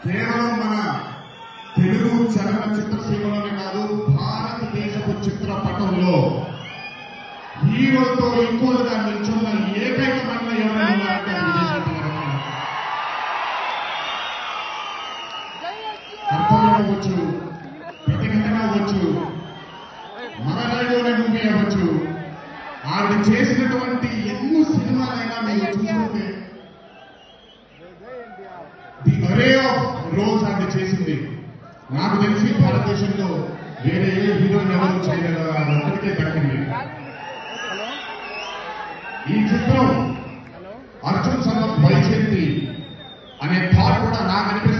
కేవలం మన తెలుగు చలనచిత్ర సీమలోనే కాదు, భారతదేశపు చిత్రపటంలో హీరోతో ఎక్కువగా నిల్చున్న ఏకైక మహిళ ఎవరైనా ఉన్నారంటే కర్తవ్యం అవ్వచ్చు, ప్రతిఘటన అవ్వచ్చు, మగరాయుడు మూవీ అవ్వచ్చు, ఆవిడ చేసినటువంటి ఎన్నో సినిమాలైనా మీరు చూసుకుంటే ది అరే ఆఫ్ రోల్స్ ఆవిడ చేసింది. నాకు తెలిసి భారతదేశంలో వేరే ఏ హీరోయిన్ ఎవరు చేయగలరు, ఒక్కరికే దక్కింది. ఈ చిత్రం అర్జున్ సన్ ఆఫ్ వైజయంతి అనే థాట్ కూడా నాకు అనిపిస్తుంది.